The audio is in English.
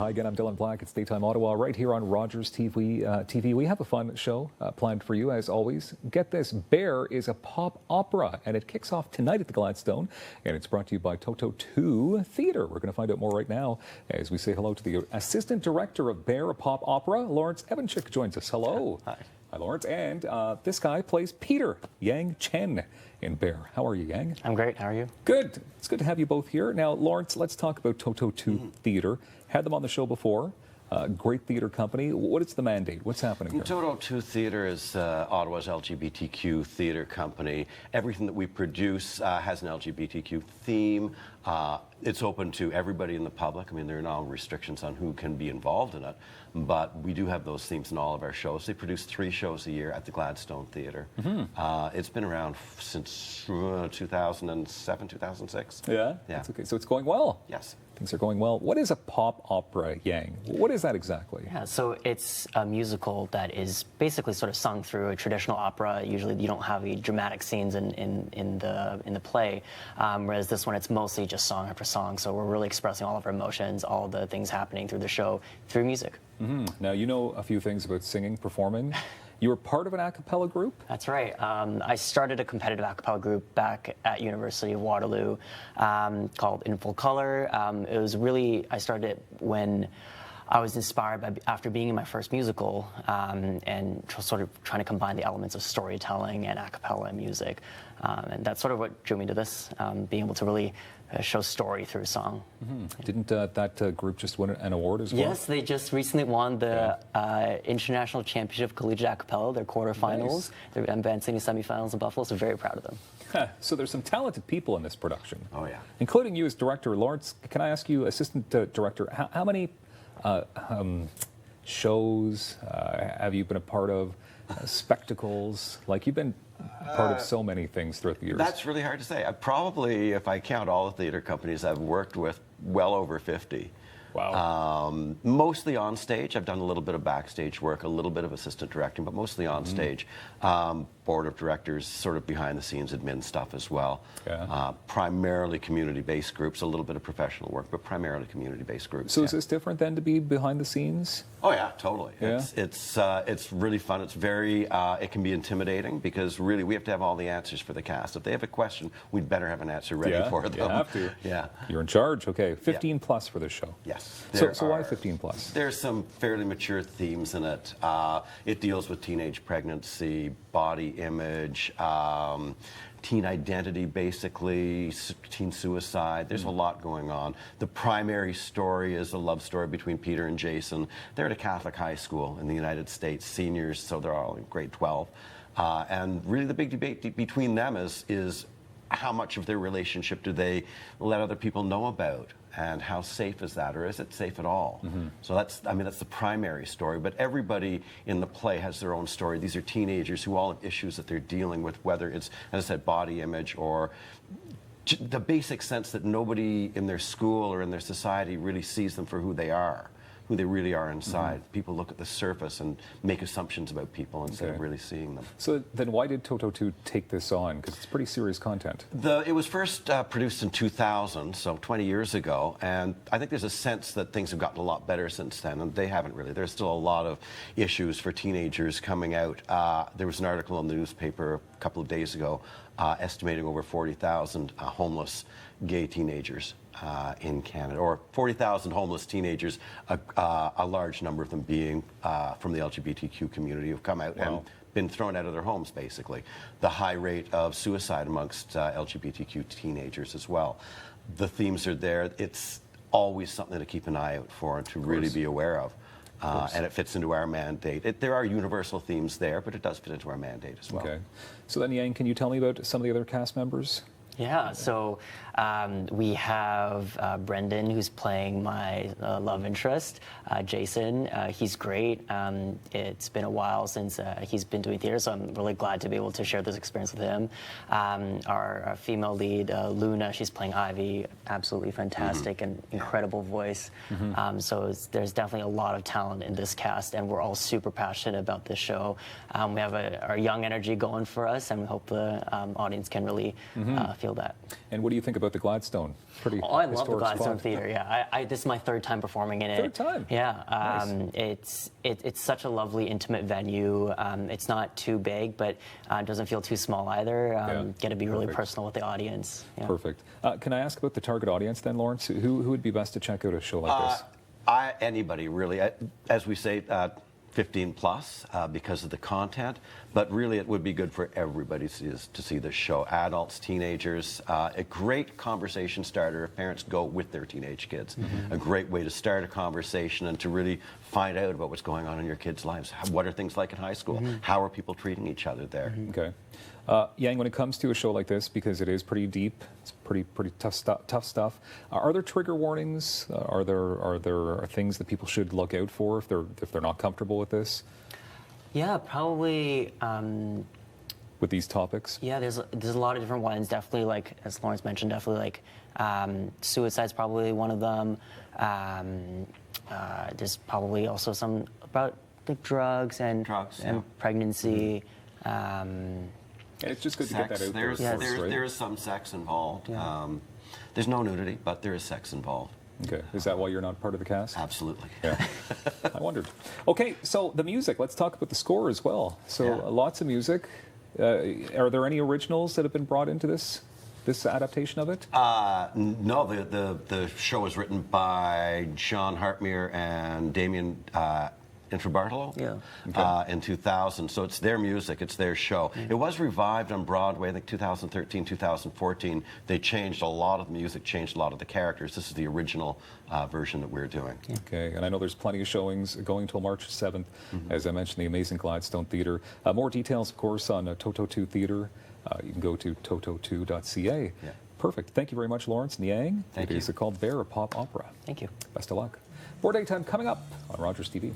Hi again, I'm Dylan Black. It's Daytime Ottawa right here on Rogers TV. We have a fun show planned for you as always. Get this, Bear is a pop opera and it kicks off tonight at the Gladstone and it's brought to you by TotoToo Theatre. We're going to find out more right now as we say hello to the Assistant Director of Bear, a pop opera. Lawrence Evenchick joins us. Hello. Hi. Hi, Lawrence. And this guy plays Peter, Yang Chen in Bear. How are you, Yang? I'm great. How are you? Good. It's good to have you both here. Now, Lawrence, let's talk about TotoToo Theatre. Had them on the show before. Great theatre company. What is the mandate? What's happening here? TotoToo Theatre is Ottawa's LGBTQ theatre company. Everything that we produce has an LGBTQ theme. It's open to everybody in the public. I mean, there are no restrictions on who can be involved in it, but we do have those themes in all of our shows. They produce 3 shows a year at the Gladstone Theatre. It's been around since 2007, 2006. Yeah? Yeah. That's okay. So it's going well? Yes. Things are going well. What is a pop opera, Yang? What is that exactly? Yeah, so it's a musical that is basically sort of sung through a traditional opera. Usually you don't have the dramatic scenes in the play, whereas this one it's mostly just song after song. So we're really expressing all of our emotions, all the things happening through the show through music. Now, you know a few things about singing, performing. You were part of an a cappella group? That's right. I started a competitive a cappella group back at University of Waterloo called In Full Color. It was really, I started it when I was inspired by, after being in my first musical and sort of trying to combine the elements of storytelling and a cappella and music. And that's sort of what drew me to this, being able to really show story through song. Didn't that group just win an award as well? Yes, they just recently won the International Championship of Collegiate A Cappella, their quarterfinals. Nice. They're advancing to semifinals in Buffalo, so very proud of them. So there's some talented people in this production. Oh, yeah. Including you as director. Lawrence, can I ask you, assistant director, how many shows have you been a part of? Spectacles? Like, you've been part of so many things throughout the years. That's really hard to say. I probably, if I count all the theatre companies I've worked with, well over 50. Wow. Mostly on stage. I've done a little bit of backstage work, a little bit of assistant directing, but mostly on stage. Board of directors, sort of behind the scenes admin stuff as well. Yeah. Primarily community-based groups, a little bit of professional work, but primarily community-based groups. So is this different then to be behind the scenes? Oh yeah, totally. Yeah? It's really fun. It's very it can be intimidating because really we have to have all the answers for the cast. If they have a question, we'd better have an answer ready for them. You have to. Yeah. You're in charge. Okay, 15 plus for this show. Yes. So why 15 plus? There's some fairly mature themes in it. It deals with teenage pregnancy, body image, teen identity, basically, teen suicide. There's a lot going on. The primary story is a love story between Peter and Jason. They're at a Catholic high school in the United States, seniors, so they're all in grade 12. And really the big debate between them is how much of their relationship do they let other people know about? And how safe is that, or is it safe at all? So that's the primary story, but everybody in the play has their own story. These are teenagers who all have issues that they're dealing with, whether it's, as I said, body image or the basic sense that nobody in their school or in their society really sees them for who they are, who they really are inside. People look at the surface and make assumptions about people instead of really seeing them. So then why did TotoToo take this on? Because it's pretty serious content. It was first produced in 2000, so 20 years ago, and I think there's a sense that things have gotten a lot better since then, and they haven't really. There's still a lot of issues for teenagers coming out. There was an article in the newspaper a couple of days ago estimating over 40,000 homeless gay teenagers in Canada, or 40,000 homeless teenagers, a large number of them being from the LGBTQ community who've come out and been thrown out of their homes, basically. The high rate of suicide amongst LGBTQ teenagers as well. The themes are there. It's always something to keep an eye out for and to really be aware of. And it fits into our mandate. There are universal themes there, but it does fit into our mandate as well. Okay. So then, Yang, can you tell me about some of the other cast members? Yeah, so we have Brendan, who's playing my love interest. Jason, he's great. It's been a while since he's been doing theater, so I'm really glad to be able to share this experience with him. Our female lead, Luna, she's playing Ivy, absolutely fantastic and incredible voice. So there's definitely a lot of talent in this cast, and we're all super passionate about this show. We have our young energy going for us, and we hope the audience can really feel that. And what do you think about about the Gladstone? Pretty Oh, I love the historic Gladstone spot. Theatre. Yeah, this is my third time performing in it. Third time? Yeah, Nice. it's such a lovely, intimate venue. It's not too big, but it doesn't feel too small either. Get to be really Perfect. personal with the audience. Yeah. Perfect. Can I ask about the target audience then, Lawrence? Who would be best to check out a show like this? Anybody, really. As we say, 15 plus because of the content, but really it would be good for everybody to see this show. Adults, teenagers, a great conversation starter if parents go with their teenage kids. A great way to start a conversation and to really find out about what's going on in your kids' lives. What are things like in high school? How are people treating each other there? Okay. Yang, when it comes to a show like this, because it is pretty deep, it's pretty tough stuff. Are there trigger warnings? Are there things that people should look out for if they're not comfortable with this? Yeah, probably. With these topics? Yeah, there's a lot of different ones. Definitely, like as Lawrence mentioned, definitely like suicide's probably one of them. There's probably also some about like drugs and pregnancy. And it's just good to get that out there's, there. there is some sex involved. There's no nudity, but there is sex involved. Okay. Is that why you're not part of the cast? Absolutely. Yeah. I wondered. Okay, so the music. Let's talk about the score as well. So lots of music. Are there any originals that have been brought into this adaptation of it? No, the show was written by John Hartmere and Damien Intrabartolo in 2000. So it's their music, it's their show. It was revived on Broadway, I think 2013, 2014. They changed a lot of the music, changed a lot of the characters. This is the original version that we're doing. Okay, and I know there's plenty of showings going till March 7th. As I mentioned, the amazing Gladstone Theatre. More details, of course, on TotoToo Theatre. You can go to TotoToo.ca. Perfect. Thank you very much, Lawrence and Yang. Thank you. It is called Bear, a pop opera. Thank you. Best of luck. More daytime coming up on Rogers TV.